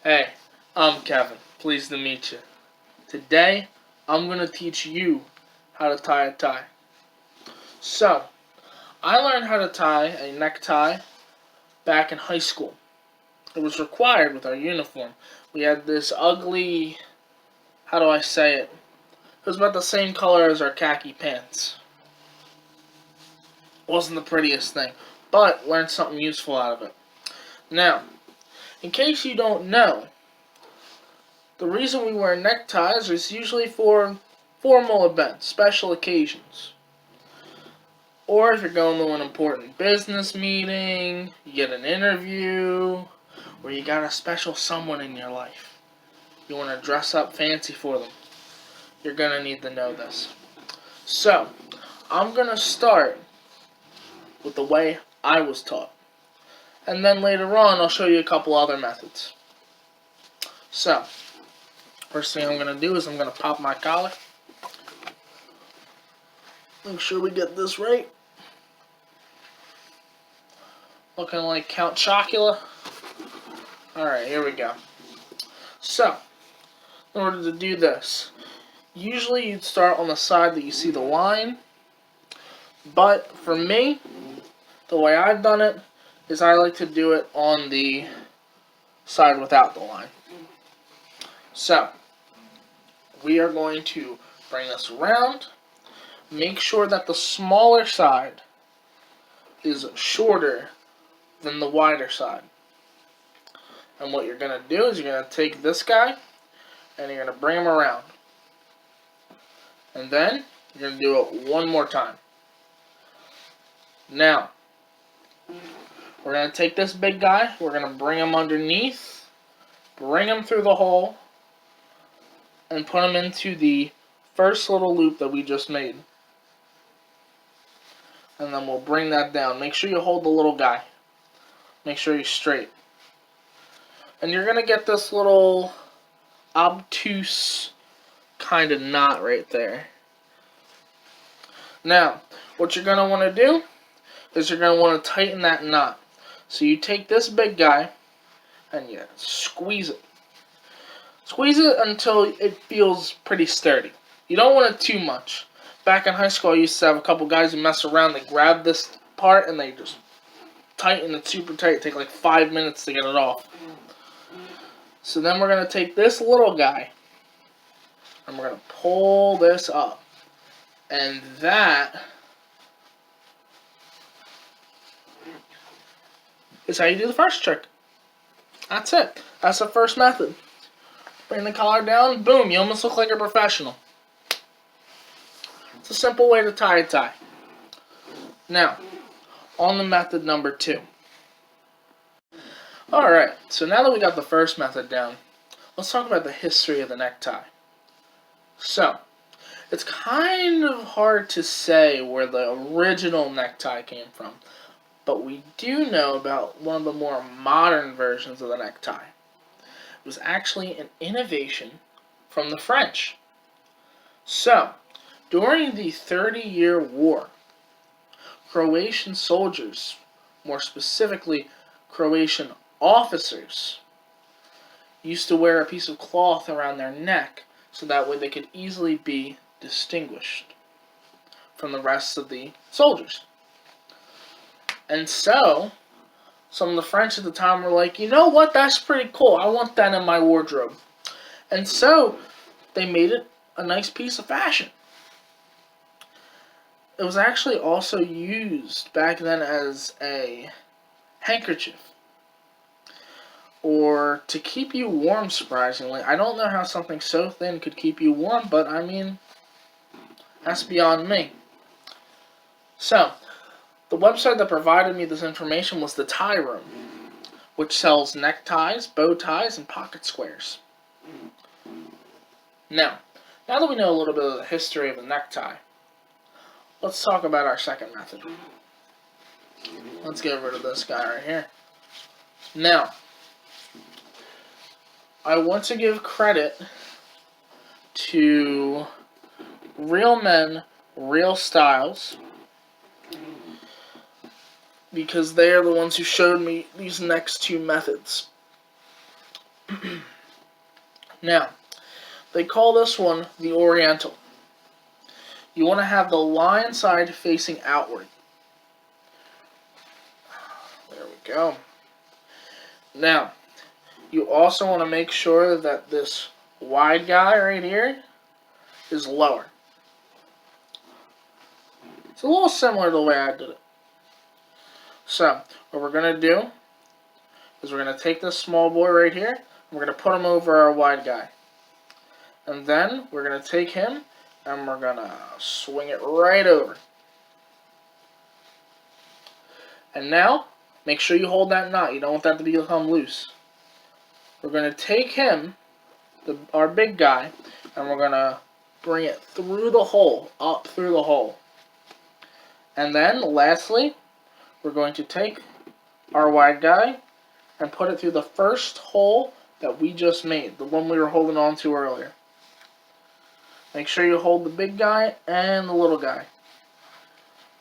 Hey, I'm Kevin. Pleased to meet you. Today, I'm going to teach you how to tie a tie. So, I learned how to tie a necktie back in high school. It was required with our uniform. We had this ugly, how do I say it? It was about the same color as our khaki pants. Wasn't the prettiest thing, but learned something useful out of it. Now, in case you don't know, the reason we wear neckties is usually for formal events, special occasions. Or if you're going to an important business meeting, you get an interview, or you got a special someone in your life. You want to dress up fancy for them. You're going to need to know this. So, I'm going to start with the way I was taught. And then later on, I'll show you a couple other methods. So, first thing I'm going to do is I'm going to pop my collar. Make sure we get this right. Looking like Count Chocula. Alright, here we go. So, in order to do this, usually you'd start on the side that you see the line. But for me, the way I've done it is I like to do it on the side without the line. So, we are going to bring this around. Make sure that the smaller side is shorter than the wider side. And what you're going to do is you're going to take this guy and you're going to bring him around. And then you're going to do it one more time. Now, we're going to take this big guy, we're going to bring him underneath, bring him through the hole, and put him into the first little loop that we just made. And then we'll bring that down. Make sure you hold the little guy. Make sure he's straight. And you're going to get this little obtuse kind of knot right there. Now, what you're going to want to do is you're going to want to tighten that knot. So you take this big guy and you squeeze it. Squeeze it until it feels pretty sturdy. You don't want it too much. Back in high school, I used to have a couple guys who mess around. They grab this part and they just tighten it super tight. It takes like 5 minutes to get it off. So then we're going to take this little guy and we're going to pull this up. And that is how you do the first trick. That's it. That's the first method. Bring the collar down, boom, you almost look like a professional. It's a simple way to tie a tie. Now, on to method number 2. Alright, so now that we got the first method down, let's talk about the history of the necktie. So, it's kind of hard to say where the original necktie came from, but we do know about one of the more modern versions of the necktie. It was actually an innovation from the French. So, during the 30-Year War, Croatian soldiers, more specifically Croatian officers, used to wear a piece of cloth around their neck so that way they could easily be distinguished from the rest of the soldiers. And so, some of the French at the time were like, you know what, that's pretty cool. I want that in my wardrobe. And so, they made it a nice piece of fashion. It was actually also used back then as a handkerchief. Or to keep you warm, surprisingly. I don't know how something so thin could keep you warm, but I mean, that's beyond me. So, the website that provided me this information was the Tie Room, which sells neckties, bow ties, and pocket squares. Now that we know a little bit of the history of the necktie, let's talk about our second method. Let's get rid of this guy right here. Now, I want to give credit to Real Men, Real Styles, because they are the ones who showed me these next two methods. Now, they call this one the Oriental. You want to have the lion side facing outward. There we go. Now, you also want to make sure that this wide guy right here is lower. It's a little similar to the way I did it. So, what we're going to do is we're going to take this small boy right here, and we're going to put him over our wide guy. And then we're going to take him, and we're going to swing it right over. And now, make sure you hold that knot. You don't want that to become loose. We're going to take him, our big guy, and we're going to bring it through the hole, up through the hole. And then, lastly, we're going to take our wide guy and put it through the first hole that we just made, the one we were holding on to earlier. Make sure you hold the big guy and the little guy.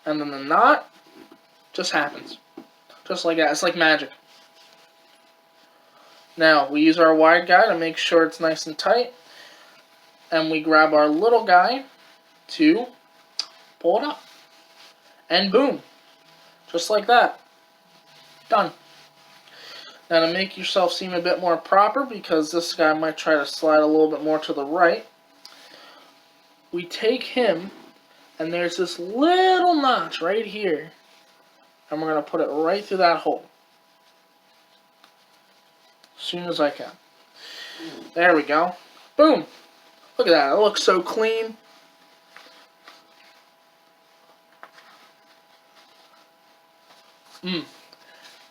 And then the knot just happens. Just like that. It's like magic. Now, we use our wide guy to make sure it's nice and tight. And we grab our little guy to pull it up. And boom. Just like that. Done. Now, to make yourself seem a bit more proper, because this guy might try to slide a little bit more to the right, we take him, and there's this little notch right here, and we're going to put it right through that hole. As soon as I can. There we go. Boom. Look at that. It looks so clean.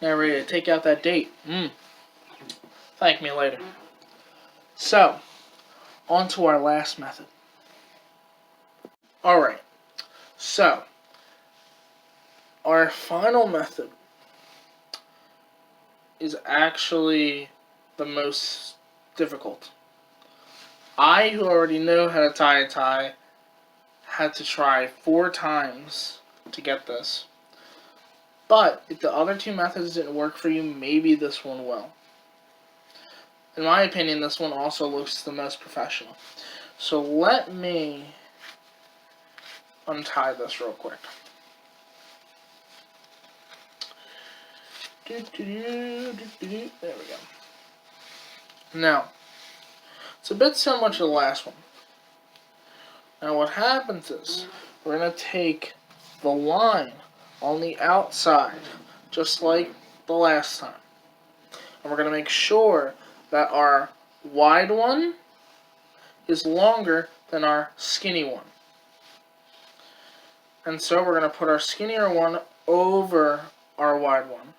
Now ready to take out that date. Thank me later. So, on to our last method. Alright. So, our final method is actually the most difficult. I, who already know how to tie a tie, had to try 4 times to get this. But if the other 2 methods didn't work for you, maybe this one will. In my opinion, this one also looks the most professional. So let me untie this real quick. There we go. Now, it's a bit similar to the last one. Now what happens is, we're going to take the line on the outside, just like the last time. And we're going to make sure that our wide one is longer than our skinny one. And so we're going to put our skinnier one over our wide one.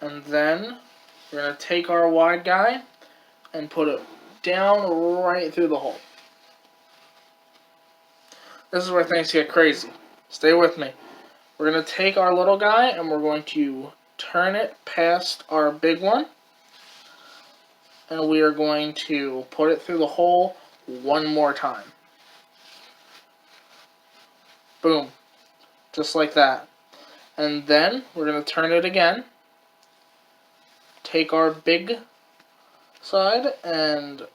And then we're going to take our wide guy and put it down right through the hole. This is where things get crazy. Stay with me. We're going to take our little guy and we're going to turn it past our big one. And we are going to put it through the hole one more time. Boom. Just like that. And then we're going to turn it again. Take our big side and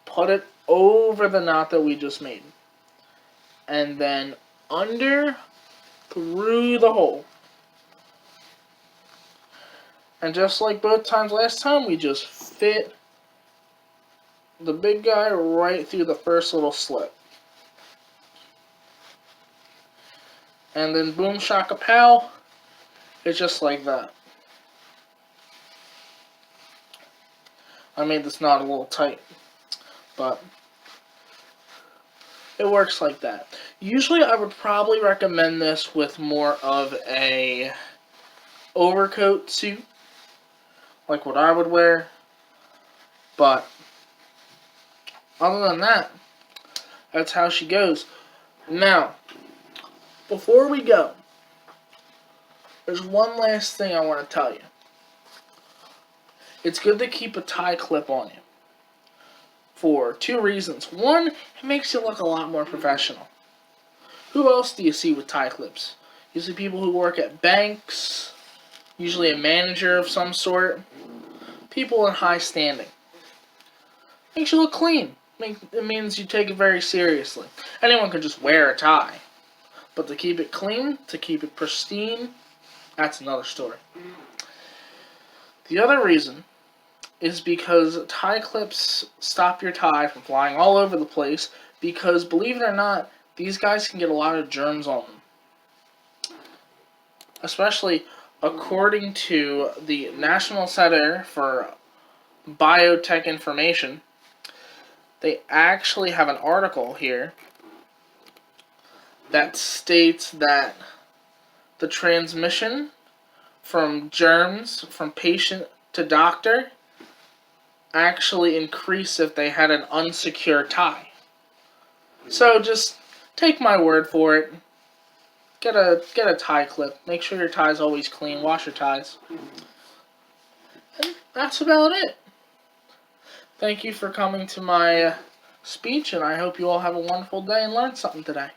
put it over the knot that we just made. And then under through the hole. And just like both times last time, we just fit the big guy right through the first little slit. And then boom shaka pow, it's just like that. I made this knot a little tight, but it works like that. Usually I would probably recommend this with more of a overcoat suit, like what I would wear, but other than that, that's how she goes. Now, before we go, there's one last thing I want to tell you. It's good to keep a tie clip on you for 2 reasons. One, it makes you look a lot more professional. Who else do you see with tie clips? You see people who work at banks, usually a manager of some sort. people in high standing. Makes you look clean. It means you take it very seriously. Anyone can just wear a tie. But to keep it clean, to keep it pristine, that's another story. The other reason is because tie clips stop your tie from flying all over the place, because believe it or not, these guys can get a lot of germs on them. Especially according to the National Center for Biotech Information, they actually have an article here that states that the transmission from germs from patient to doctor actually increase if they had an unsecure tie. So just take my word for it. Get a tie clip. Make sure your tie's always clean. Wash your ties. And that's about it. Thank you for coming to my speech, and I hope you all have a wonderful day and learned something today.